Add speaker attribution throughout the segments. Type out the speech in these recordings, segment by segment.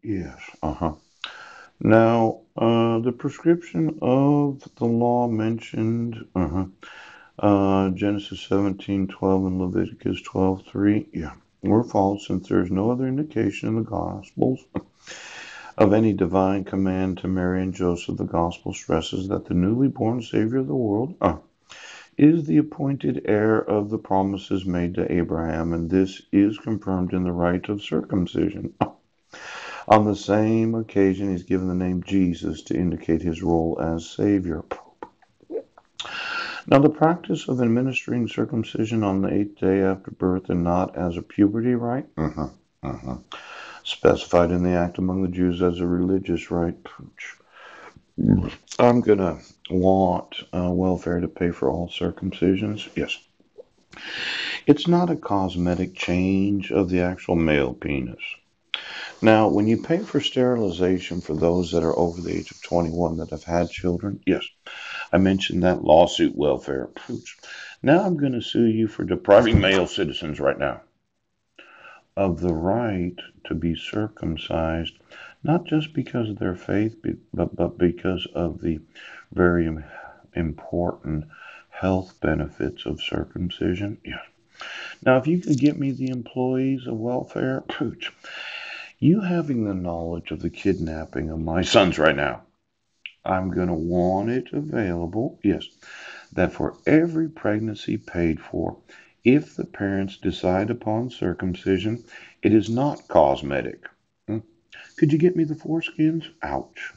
Speaker 1: Yes. Now, the prescription of the law mentioned, Genesis 17:12 and Leviticus 12:3, yeah, were false since there is no other indication in the Gospels of any divine command to Mary and Joseph. The Gospel stresses that the newly born Savior of the world is the appointed heir of the promises made to Abraham, and this is confirmed in the rite of circumcision. On the same occasion, he's given the name Jesus to indicate his role as Savior. Now, the practice of administering circumcision on the eighth day after birth and not as a puberty rite, specified in the act among the Jews as a religious rite. I'm going to want welfare to pay for all circumcisions. Yes. It's not a cosmetic change of the actual male penis. Now, when you pay for sterilization for those that are over the age of 21 that have had children, yes, I mentioned that lawsuit welfare. Now I'm going to sue you for depriving male citizens right now of the right to be circumcised, not just because of their faith, but because of the very important health benefits of circumcision. Yeah. Now, if you could get me the employees of welfare, you having the knowledge of the kidnapping of my sons right now, I'm going to want it available, yes, that for every pregnancy paid for, if the parents decide upon circumcision, it is not cosmetic. Hmm? Could you get me the foreskins? Ouch.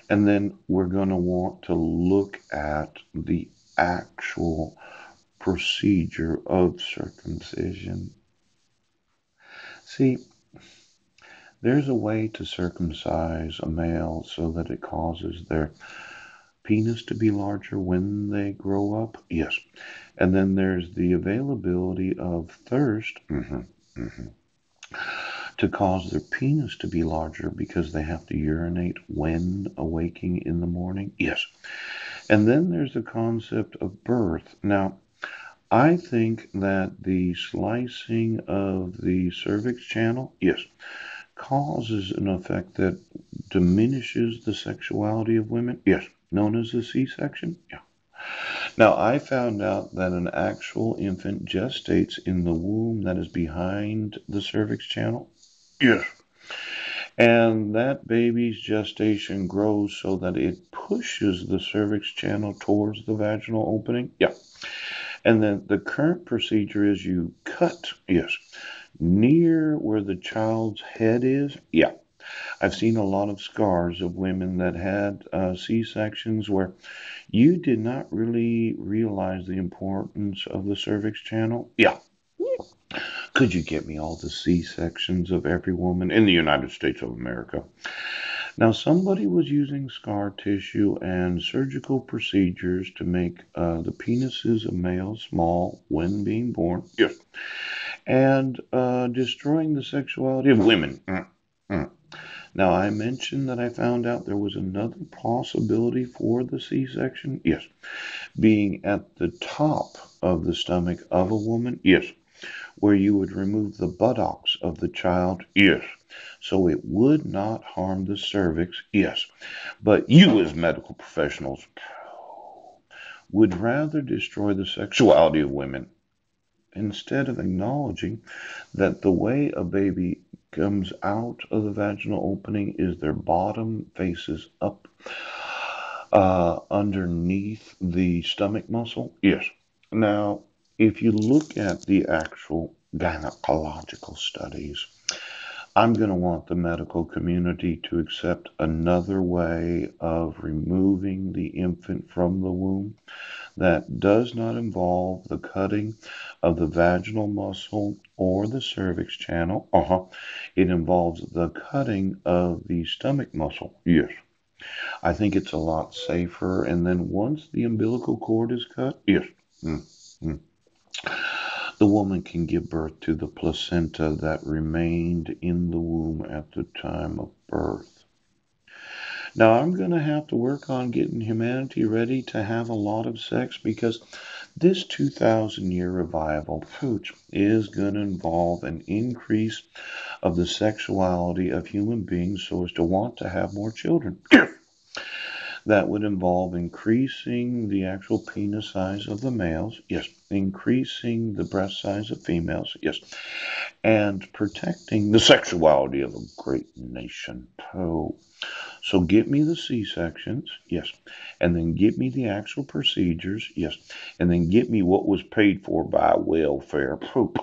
Speaker 1: And then we're going to want to look at the actual procedure of circumcision. See, there's a way to circumcise a male so that it causes their penis to be larger when they grow up. Yes. And then there's the availability of thirst to cause their penis to be larger because they have to urinate when awaking in the morning. Yes. And then there's the concept of birth. Now, I think that the slicing of the cervix channel, yes, causes an effect that diminishes the sexuality of women. Yes, known as a C-section. Yeah. Now, I found out that an actual infant gestates in the womb that is behind the cervix channel. Yes. And that baby's gestation grows so that it pushes the cervix channel towards the vaginal opening. Yeah. And then the current procedure is you cut, yes, near where the child's head is. Yeah. I've seen a lot of scars of women that had C-sections where you did not really realize the importance of the cervix channel. Yeah. Could you get me all the C-sections of every woman in the United States of America? Now, somebody was using scar tissue and surgical procedures to make the penises of males small when being born. Yes. And destroying the sexuality of women. Now, I mentioned that I found out there was another possibility for the C-section. Yes. Being at the top of the stomach of a woman. Yes. Where you would remove the buttocks of the child. Yes. So it would not harm the cervix. Yes. But you, as medical professionals, would rather destroy the sexuality of women instead of acknowledging that the way a baby comes out of the vaginal opening is their bottom faces up underneath the stomach muscle. Yes. Now, if you look at the actual gynecological studies, I'm going to want the medical community to accept another way of removing the infant from the womb that does not involve the cutting of the vaginal muscle or the cervix channel. It involves the cutting of the stomach muscle. Yes. I think it's a lot safer. And then once the umbilical cord is cut, yes. Mm, mm, the woman can give birth to the placenta that remained in the womb at the time of birth. Now, I'm going to have to work on getting humanity ready to have a lot of sex because This 2,000-year revival, pooch, is going to involve an increase of the sexuality of human beings so as to want to have more children. That would involve increasing the actual penis size of the males, yes, increasing the breast size of females, yes, and protecting the sexuality of a great nation. So get me the C-sections, yes, and then get me the actual procedures, yes, and then get me what was paid for by welfare, poop,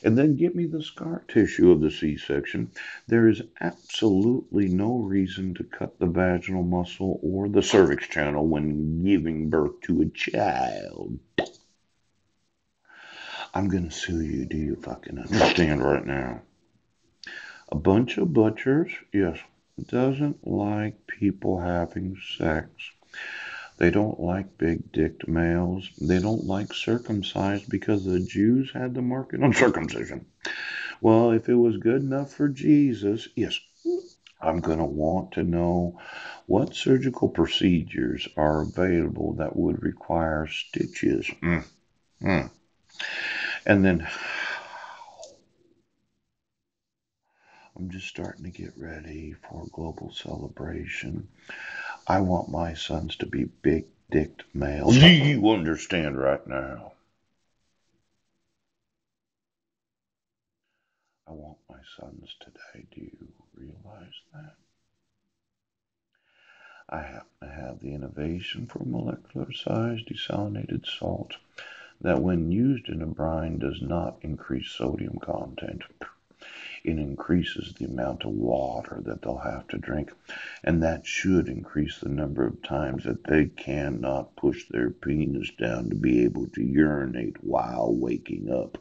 Speaker 1: and then get me the scar tissue of the C-section. There is absolutely no reason to cut the vaginal muscle or the cervix channel when giving birth to a child. I'm gonna sue you. Do you fucking understand right now? A bunch of butchers, yes, doesn't like people having sex. They don't like big dicked males. They don't like circumcised because the Jews had the market on circumcision. Well, if it was good enough for Jesus, yes, I'm going to want to know what surgical procedures are available that would require stitches. Mm. And then I'm just starting to get ready for global celebration. I want my sons to be big dicked males. Do you understand right now? I want my sons today. Do you realize that? I happen to have the innovation for molecular size desalinated salt that, when used in a brine, does not increase sodium content. It increases the amount of water that they'll have to drink, and that should increase the number of times that they cannot push their penis down to be able to urinate while waking up.